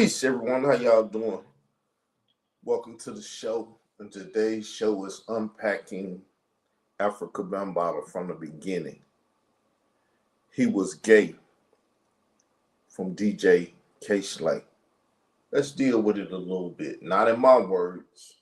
Peace, everyone. How y'all doing? Welcome to the show. And today's show is Unpacking Afrika Bambaataa from the beginning. He was Ghey from DJ K-Slay. Let's deal with it a little bit. Not in my words.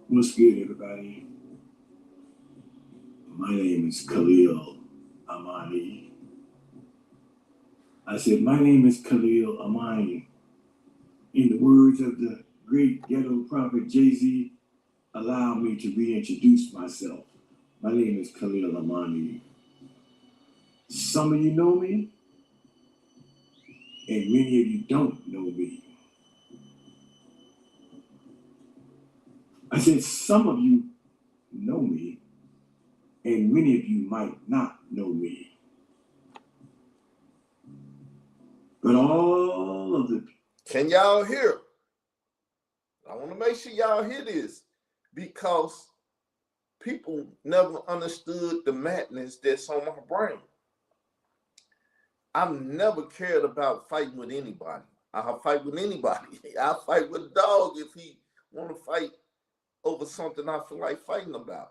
What's good, everybody? My name is Khalil Amani. I said, my name is Khalil Amani. In the words of the great ghetto prophet Jay-Z, allow me to reintroduce myself. My name is Khalil Amani. Some of you know me, and many of you don't know me. I said, some of you know me, and many of you might not know me. But all of the... Can y'all hear? I want to make sure y'all hear this because people never understood the madness that's on my brain. I've never cared about fighting with anybody. I'll fight with anybody. I'll fight with a dog if he want to fight over something I feel like fighting about.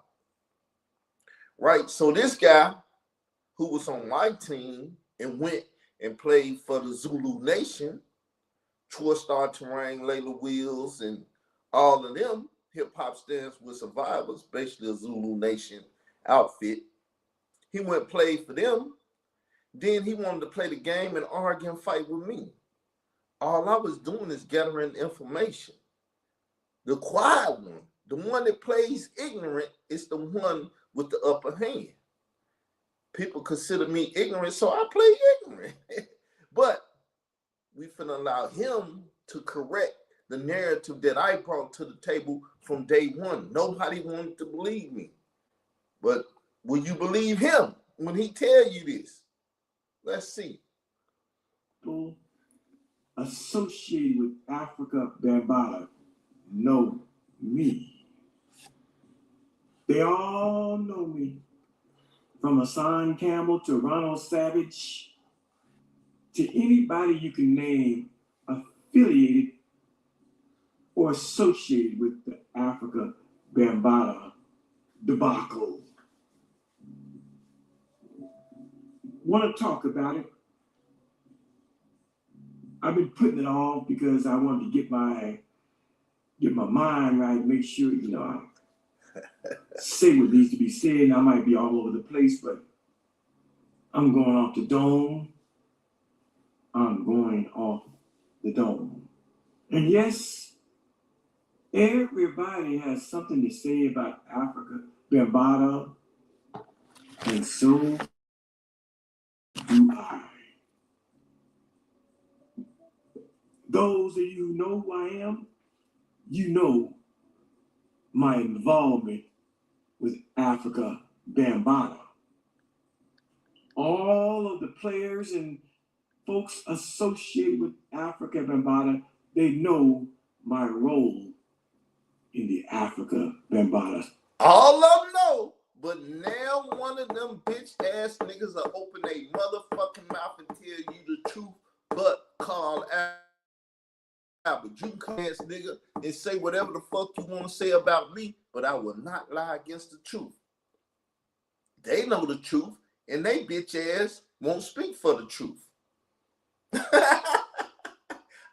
Right? So this guy who was on my team and went and played for the Zulu Nation, Troy Star Terrain, Layla Wheels, and all of them, Hip Hop Stands with Survivors, basically a Zulu Nation outfit. He went and played for them. Then he wanted to play the game and argue and fight with me. All I was doing is gathering information. The quiet one, the one that plays ignorant, is the one with the upper hand. People consider me ignorant, so I play ignorant. But we finna allow him to correct the narrative that I brought to the table from day one. Nobody wanted to believe me. But will you believe him when he tell you this? Let's see. Associated with Afrika Bambaataa know me. They all know me. From Hassan Campbell to Ronald Savage to anybody you can name affiliated or associated with the Afrika Bambaataa debacle. Want to talk about it? I've been putting it off because I wanted to get my mind right, make sure, I say what needs to be said, and I might be all over the place, but I'm going off the dome. I'm going off the dome. And yes, everybody has something to say about Afrika Bambaataa, and so do I. Those of you who know who I am, you know my involvement with Afrika Bambaataa. All of the players and folks associated with Afrika Bambaataa, they know my role in the Afrika Bambaataa. All of them know, but now one of them bitch ass niggas will open their motherfucking mouth and tell you the truth, but Carl Albert, you can come ass nigga and say whatever the fuck you want to say about me, but I will not lie against the truth. They know the truth, and they bitch ass won't speak for the truth.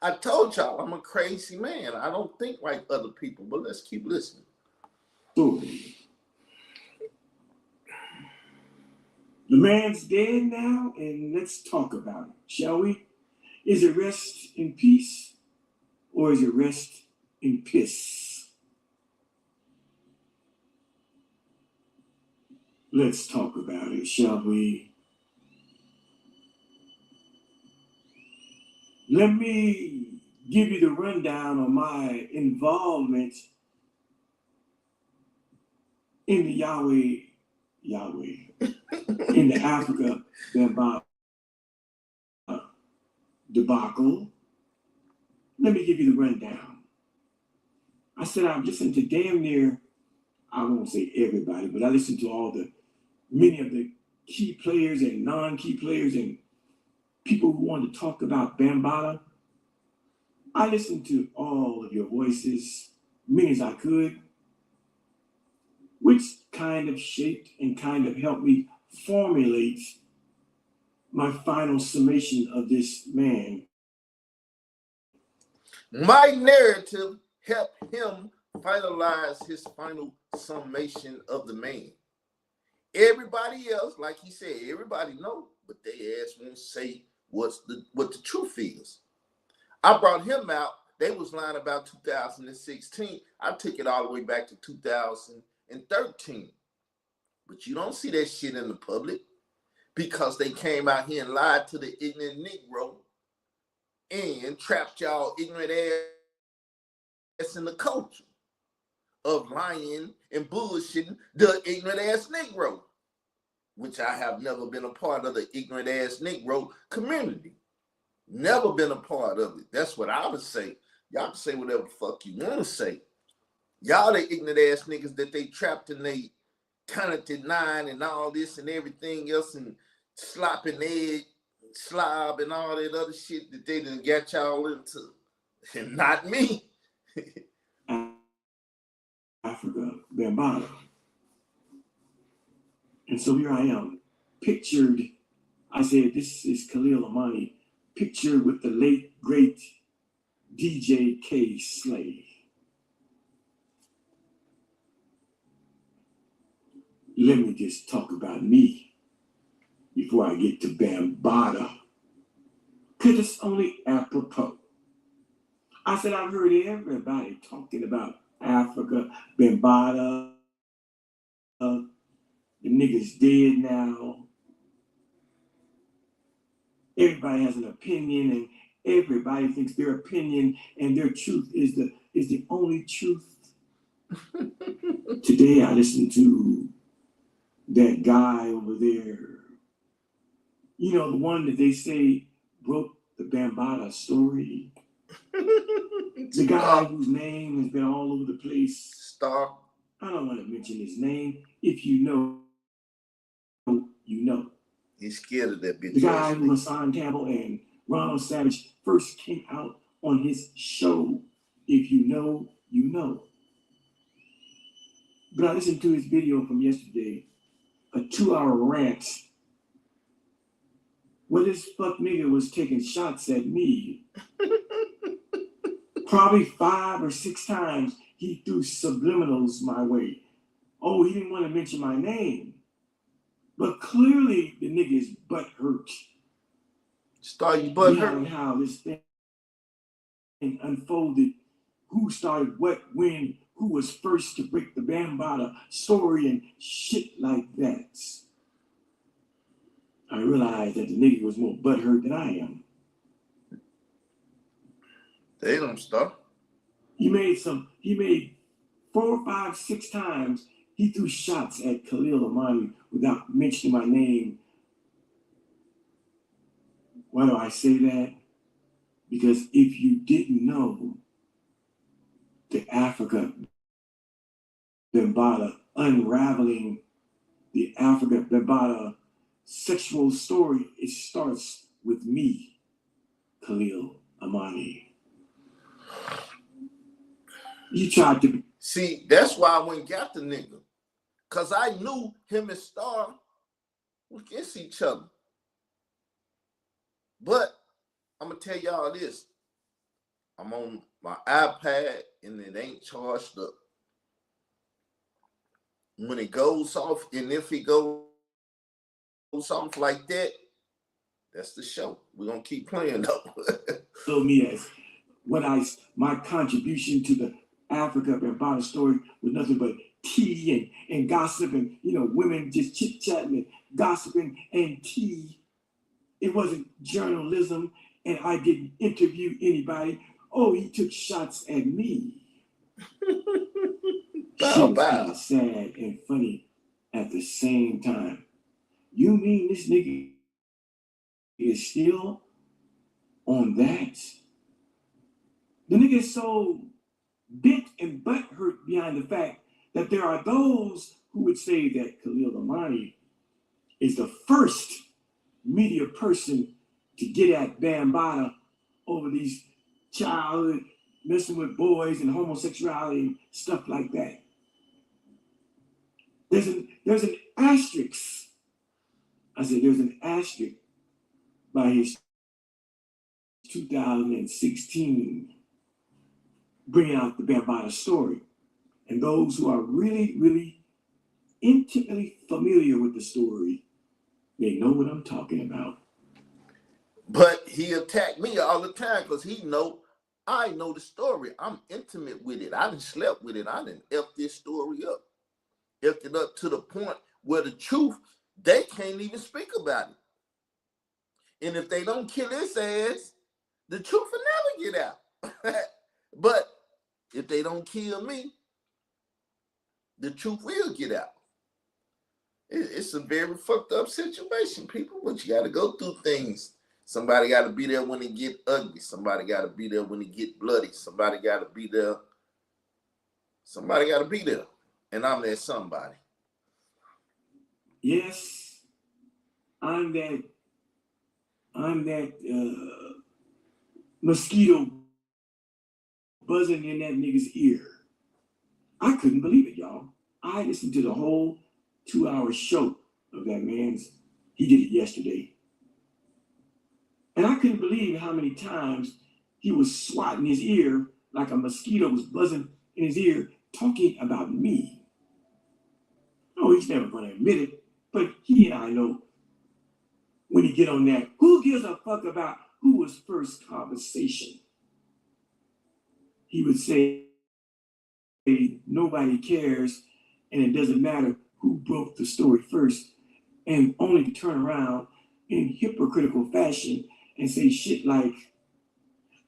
I told y'all I'm a crazy man. I don't think like other people, but let's keep listening. The man's dead now, and let's talk about it, shall we? Is it rest in peace, or is it rest in piss? Let's talk about it, shall we? Let me give you the rundown on my involvement in the Yahweh Yahweh, in the Afrika Bambaataa debacle. Let me give you the rundown. I said I've listened to damn near, I won't say everybody, but I listened to many of the key players and non-key players and people who want to talk about Bambaataa. I listened to all of your voices, many as I could, which kind of shaped and kind of helped me formulate my final summation of this man. My narrative helped him finalize his final summation of the man. Everybody else, like he said, everybody know, but they ass won't say what the truth is. I brought him out. They was lying about 2016. I took it all the way back to 2013. But you don't see that shit in the public because they came out here and lied to the ignorant Negro and trapped y'all ignorant ass in the culture of lying and bullshitting the ignorant ass Negro, which I have never been a part of the ignorant ass Negro community. Never been a part of it. That's what I would say. Y'all can say whatever the fuck you want to say. Y'all the ignorant ass niggas that they trapped in they talented nine and all this and everything else and slopping egg, slob and all that other shit that they done got y'all into. And not me. Afrika Bambaataa. And so here I am, pictured, I said, this is Khalil Amani, pictured with the late, great DJ K. Slay. Let me just talk about me before I get to Bambaataa, because it's only apropos. I said, I've heard everybody talking about Afrika Bambaataa. The nigga's dead now. Everybody has an opinion, and everybody thinks their opinion and their truth is the only truth. Today I listened to that guy over there. You know, the one that they say wrote the Bambaataa story. The guy whose name has been all over the place. Star. I don't want to mention his name. If you know, you know. He's scared of that bitch. The guy who Hassan Campbell and Ronald Savage first came out on his show. If you know, you know. But I listened to his video from yesterday, a 2-hour rant, where this fuck nigga was taking shots at me. Probably 5 or 6 times he threw subliminals my way. Oh, he didn't want to mention my name. But clearly the nigga is butt hurt. Star, you butt hurt? How this thing unfolded, who started what, when, who was first to break the Bambaataa story and shit like that. I realized that the nigga was more butthurt than I am. Damn, Star. He made 4, 5, 6 times he threw shots at Khalil Amani without mentioning my name. Why do I say that? Because if you didn't know, the Afrika Bambaataa, unraveling the Afrika Bambaataa sexual story, it starts with me, Khalil Amani. You tried to... See, that's why I went and got the nigga. Because I knew him and Star were against each other. But I'm going to tell y'all this. I'm on my iPad and it ain't charged up. When it goes off, and if it goes off like that, that's the show. We're going to keep playing though. Told me as my contribution to the Afrika Bambaataa story was nothing but tea and gossip and, you know, women just chit-chatting and gossiping and tea. It wasn't journalism, and I didn't interview anybody. Oh, he took shots at me. Shit was kind of sad and funny at the same time. You mean this nigga is still on that? The nigga is so bent and butthurt behind the fact that there are those who would say that Khalil Amani is the first media person to get at Bambaataa over these childhood messing with boys and homosexuality and stuff like that. There's an asterisk. I said there's an asterisk by his 2016 bringing out the Bambaataa story. And those who are really, really intimately familiar with the story, they know what I'm talking about. But he attacked me all the time because I know the story. I'm intimate with it. I done slept with it. I done effed this story up. Effed it up to the point where the truth, they can't even speak about it. And if they don't kill his ass, the truth will never get out. But if they don't kill me, the truth will get out. It's a very fucked up situation, people, but you got to go through things. Somebody got to be there when it get ugly. Somebody got to be there when it get bloody. Somebody got to be there. Somebody got to be there. And I'm that somebody. Yes, I'm that mosquito buzzing in that nigga's ear. I couldn't believe it, y'all. I listened to the whole 2-hour show of that man's. He did it yesterday. And I couldn't believe how many times he was swatting his ear like a mosquito was buzzing in his ear, talking about me. Oh, he's never going to admit it, but he and I know when you get on that, who gives a fuck about who was first conversation? He would say, nobody cares, and it doesn't matter who broke the story first, and only to turn around in hypocritical fashion and say shit like,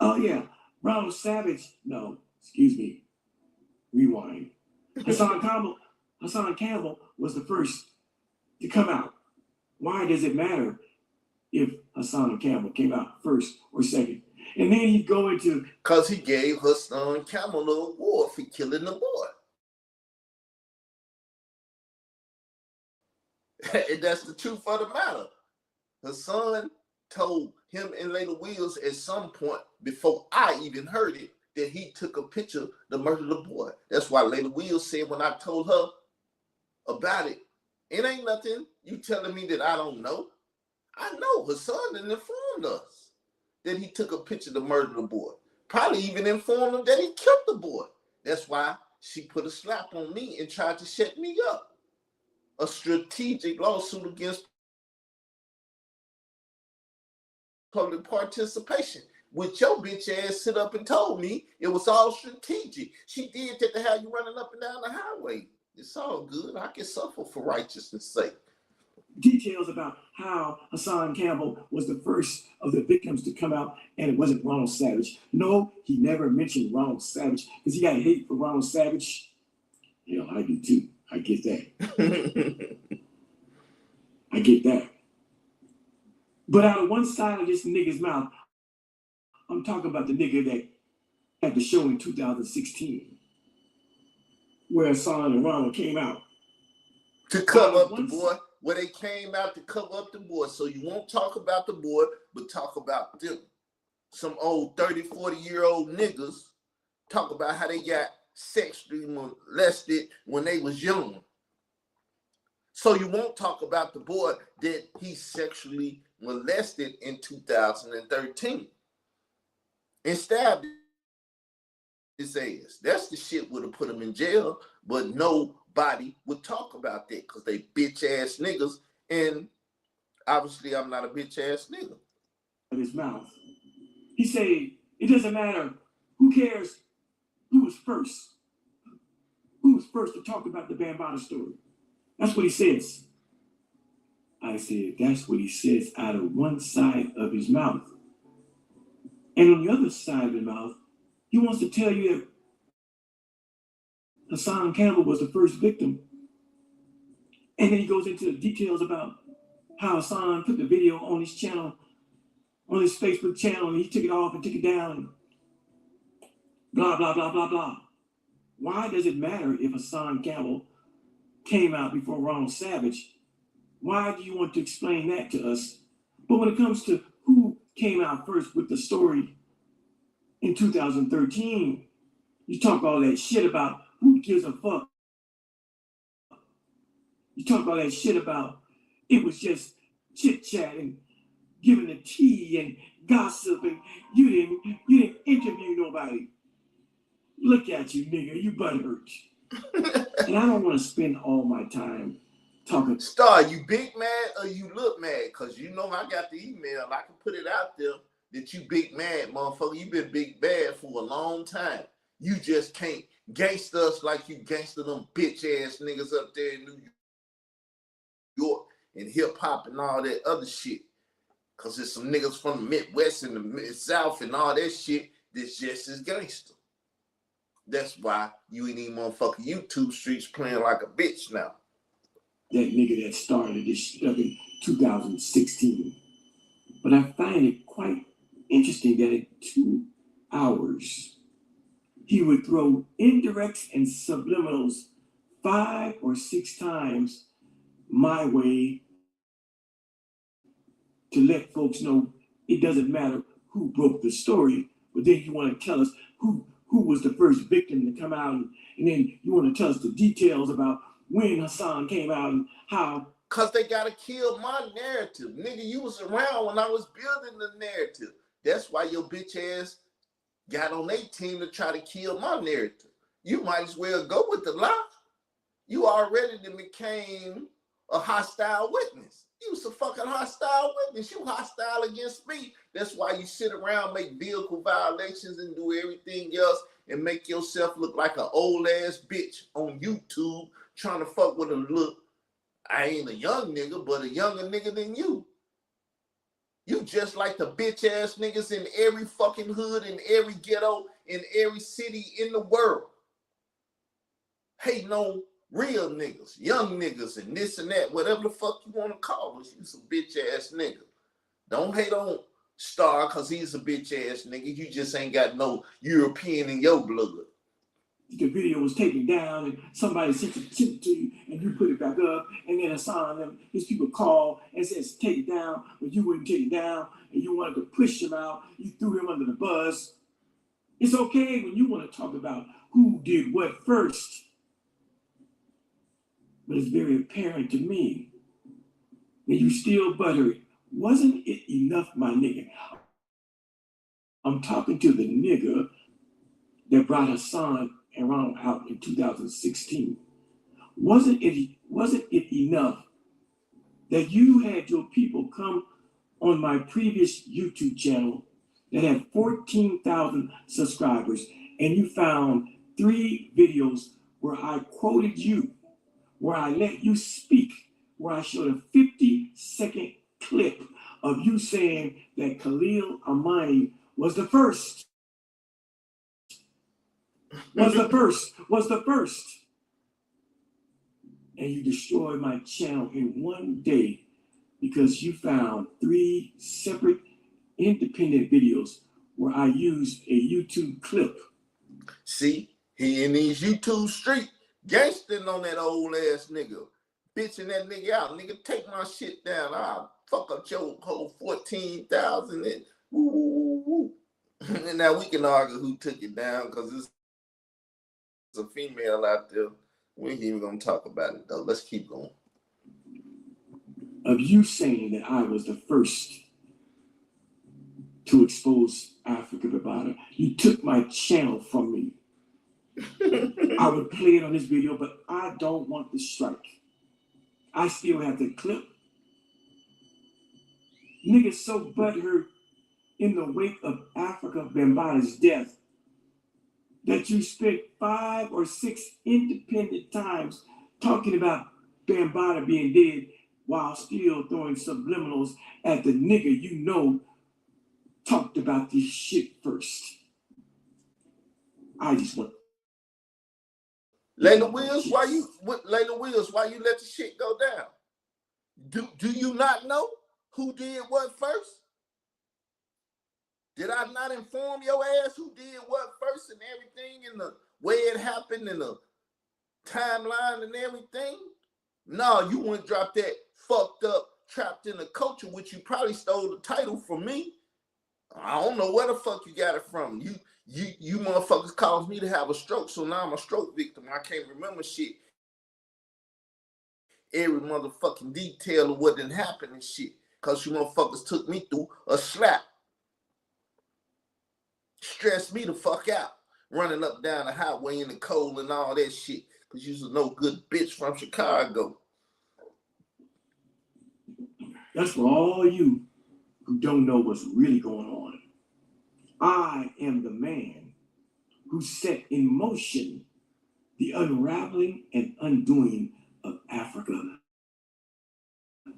oh yeah, Ronald Savage, no, excuse me, rewind. Hassan Campbell was the first to come out. Why does it matter if Hassan Campbell came out first or second? And then he'd go into... Because he gave Hassan Campbell an award for killing the boy. And that's the truth of the matter. Hassan told him and Layla Wills at some point, before I even heard it, that he took a picture to murder the boy. That's why Layla Wills said when I told her about it, it ain't nothing you telling me that I don't know. I know Hassan informed us that he took a picture to murder the boy. Probably even informed him that he killed the boy. That's why she put a slap on me and tried to shut me up. A strategic lawsuit against public participation. With your bitch ass sit up and told me it was all strategic. She did that to have you running up and down the highway. It's all good. I can suffer for righteousness' sake. Details about how Hassan Campbell was the first of the victims to come out, and it wasn't Ronald Savage. No, he never mentioned Ronald Savage because he got hate for Ronald Savage. You know, I do too. I get that. I get that. But out of one side of this nigga's mouth, I'm talking about the nigga that had the show in 2016, where Hassan and Ronald came out to cover up the boy. Where they came out to cover up the boy. So you won't talk about the boy, but talk about them. Some old 30, 40-year-old niggas talk about how they got sexually molested when they was young. So you won't talk about the boy that he sexually molested in 2013 and stabbed his ass. That's the shit would have put him in jail, but nobody would talk about that because they bitch ass niggas, and obviously I'm not a bitch ass nigga. In his mouth, he said, "It doesn't matter. Who cares who was first? Who was first to talk about the Bambaataa story?" That's what he says. I said, that's what he says out of one side of his mouth. And on the other side of his mouth, he wants to tell you that Hassan Campbell was the first victim And then he goes into the details about how Hassan put the video on his channel, on his Facebook channel, and he took it off and took it down, and blah, blah, blah, blah, blah. Why does it matter if Hassan Campbell came out before Ronald Savage? Why do you want to explain that to us? But when it comes to who came out first with the story in 2013, you talk all that shit about who gives a fuck. You talk all that shit about it was just chit-chat and giving the tea and gossip, and you didn't interview nobody. Look at you, nigga, you butthurt. And I don't want to spend all my time talking. Star, you big mad or you look mad? Because you know I got the email. I can put it out there that you big mad, motherfucker. You been big bad for a long time. You just can't gangster us like you gangster them bitch ass niggas up there in New York and hip hop and all that other shit. Because there's some niggas from the Midwest and the Mid-South and all that shit that's just as gangster. That's why you ain't even motherfucking YouTube streets playing like a bitch now. That nigga that started this stuff in 2016. But I find it quite interesting that in 2 hours, he would throw indirects and subliminals 5 or 6 times my way to let folks know it doesn't matter who broke the story, but then you want to tell us who was the first victim to come out, and then you want to tell us the details about when Hassan came out and how. Because they got to kill my narrative. Nigga, you was around when I was building the narrative. That's why your bitch ass got on their team to try to kill my narrative. You might as well go with the lie. You already became a hostile witness. You was a fucking hostile witness. You hostile against me. That's why you sit around, make vehicle violations and do everything else and make yourself look like an old ass bitch on YouTube trying to fuck with a look. I ain't a young nigga, but a younger nigga than you. You just like the bitch ass niggas in every fucking hood, in every ghetto, in every city in the world. Hating on real niggas, young niggas, and this and that, whatever the fuck you want to call us. You some bitch ass nigga. Don't hate on Star because he's a bitch ass nigga. You just ain't got no European in your blood. The video was taken down and somebody sent it to you and you put it back up, and then Hassan and his people call and says take it down, but you wouldn't take it down and you wanted to push him out. You threw him under the bus. It's okay when you want to talk about who did what first, but it's very apparent to me that you still buttered. Wasn't it enough, my nigga? I'm talking to the nigga that brought Hassan and Ronald out in 2016. Wasn't it enough that you had your people come on my previous YouTube channel that had 14,000 subscribers, and you found 3 videos where I quoted you, where I let you speak, where I showed a 50-second clip of you saying that Khalil Amani was the first. Was the first. And you destroyed my channel in one day because you found 3 separate independent videos where I used a YouTube clip. See, he in these YouTube streets, gangsting on that old ass nigga, bitching that nigga out. Nigga, take my shit down. I'll fuck up your whole 14,000 and woo, woo, woo. And now we can argue who took it down because it's a female out there. We ain't even gonna talk about it though. Let's keep going. Of you saying that I was the first to expose Afrika Bambaataa. You took my channel from me. I would play it on this video, but I don't want the strike. I still have the clip. Niggas so butthurt in the wake of Afrika Bambaataa's death that you spent 5 or 6 independent times talking about Bambaataa being dead while still throwing subliminals at the nigga you know talked about this shit first. I just want Layla Wills, why you let the shit go down? Do you not know who did what first? Did I not inform your ass who did what first and everything and the way it happened and the timeline and everything? No, you wouldn't drop that fucked up, trapped in the culture, which you probably stole the title from me. I don't know where the fuck you got it from. You motherfuckers caused me to have a stroke, so now I'm a stroke victim. I can't remember shit. Every motherfucking detail of what didn't happen and shit. Cause you motherfuckers took me through a slap. Stressed me the fuck out. Running up down the highway in the cold and all that shit. Cause you's a no good bitch from Chicago. That's for all you who don't know what's really going on. I am the man who set in motion the unraveling and undoing of Afrika,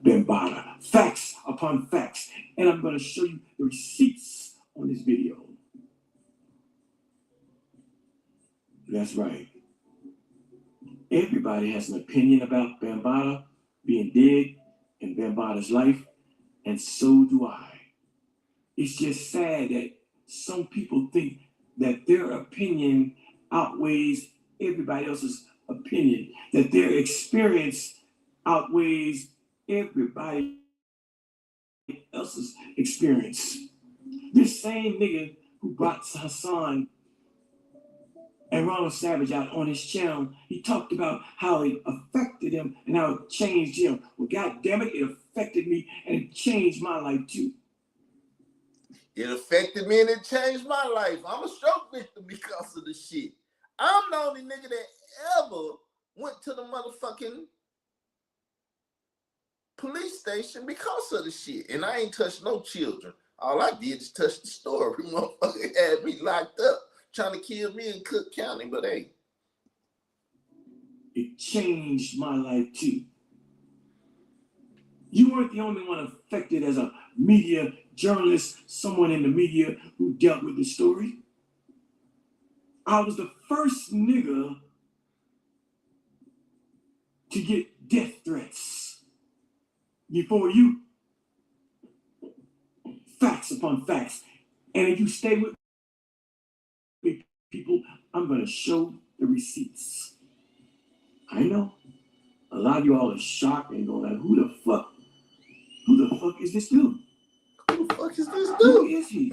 Bambaataa. Facts upon facts. And I'm going to show you the receipts on this video. That's right. Everybody has an opinion about Bambaataa being dead in Bambaataa's life, and so do I. It's just sad that some people think that their opinion outweighs everybody else's opinion, that their experience outweighs everybody else's experience. This same nigga who brought Hassan and Ronald Savage out on his channel, he talked about how it affected him and how it changed him. Well, God damn it, it affected me and it changed my life too. It affected me and it changed my life. I'm a stroke victim because of the shit. I'm the only nigga that ever went to the motherfucking police station because of the shit. And I ain't touched no children. All I did is touch the story. Motherfucker had me locked up trying to kill me in Cook County, but hey. It changed my life too. You weren't the only one affected as a media journalist, someone in the media who dealt with the story. I was the first nigga to get death threats before you. Facts upon facts. And if you stay with me, people, I'm going to show the receipts. I know a lot of you all are shocked and going like, who the fuck is this dude? Who the fuck is this dude? Who is he?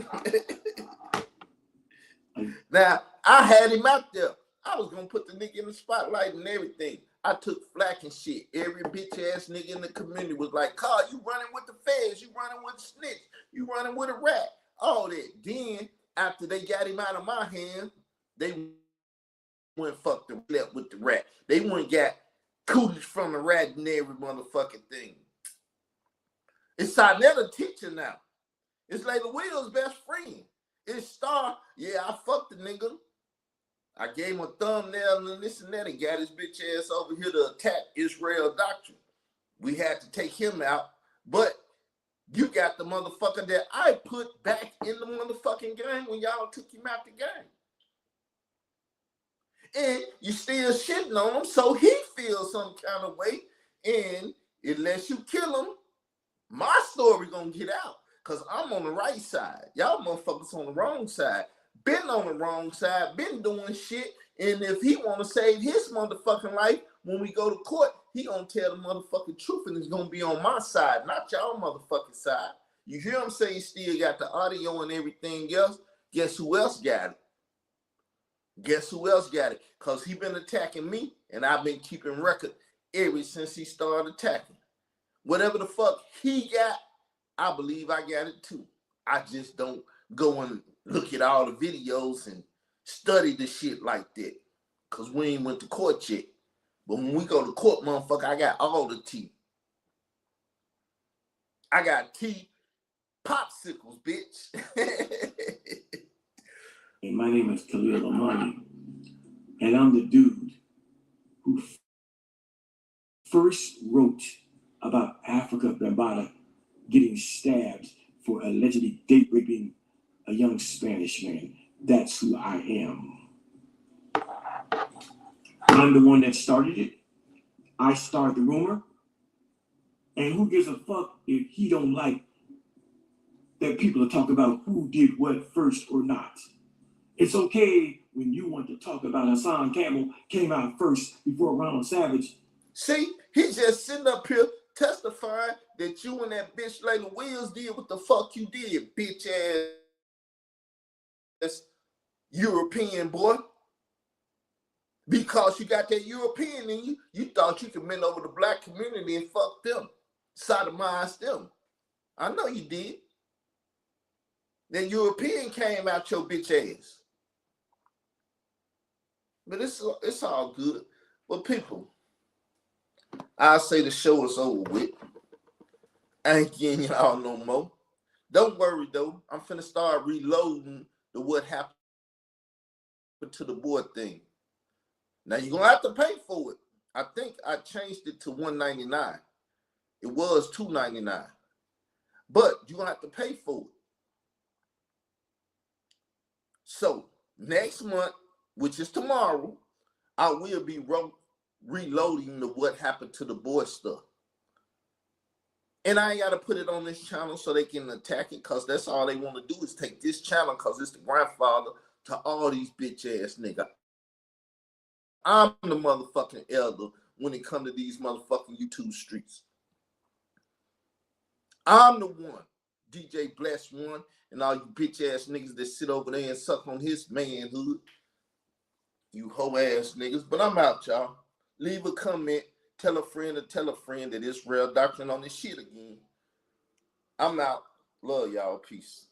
Now, I had him out there. I was going to put the nigga in the spotlight and everything. I took flack and shit. Every bitch ass nigga in the community was like, Carl, you running with the feds, you running with a snitch, you running with a rat, all that. Then, after they got him out of my hand, they went fucked and slept with the rat. They went got cootage from the rat and every motherfucking thing. It's Sinetta teacher now. It's Layla Will's best friend. It's Star. Yeah, I fucked the nigga. I gave him a thumbnail and this and that and got his bitch ass over here to attack Israel doctrine. We had to take him out. But you got the motherfucker that I put back in the motherfucking game when y'all took him out the game. And you still shitting on him, so he feels some kind of way. And unless you kill him, my story gonna get out. Because I'm on the right side. Y'all motherfuckers on the wrong side. Been on the wrong side, been doing shit. And if he want to save his motherfucking life, when we go to court, he gonna tell the motherfucking truth and it's gonna be on my side, not y'all motherfucking side. You hear him say he still got the audio and everything else? Guess who else got it? Guess who else got it? Because he been attacking me and I've been keeping record ever since he started attacking. Whatever the fuck he got, I believe I got it too. I just don't go and look at all the videos and study the shit like that. Because we ain't went to court yet. But when we go to court, motherfucker, I got all the tea. I got tea popsicles, bitch. My name is Khalil Amani, and I'm the dude who first wrote about Afrika Bambaataa getting stabbed for allegedly date raping a young Spanish man. That's who I am. I'm the one that started it. I started the rumor. And who gives a fuck if he don't like that people are talking about who did what first or not? It's okay when you want to talk about Hassan Campbell came out first before Ronald Savage. See, he's just sitting up here testifying that you and that bitch Layla Wills did what the fuck you did, bitch ass European boy. Because you got that European in you, you thought you could bend over the black community and fuck them, sodomize them. I know you did. That European came out your bitch ass. But it's all good. But people, I say the show is over with. I ain't getting y'all no more. Don't worry though. I'm finna start reloading the what happened to the boy thing. Now you're gonna have to pay for it. I think I changed it to $199. It was $299. But you're gonna have to pay for it. So next month, which is tomorrow, I will be reloading the what happened to the boy stuff. And I ain't got to put it on this channel so they can attack it, because that's all they want to do is take this channel because it's the grandfather to all these bitch ass niggas. I'm the motherfucking elder when it comes to these motherfucking YouTube streets. I'm the one, DJ Bless One, and all you bitch ass niggas that sit over there and suck on his manhood. You hoe ass niggas. But I'm out, y'all. Leave a comment. Tell a friend that it's real doctrine on this shit again. I'm out. Love y'all. Peace.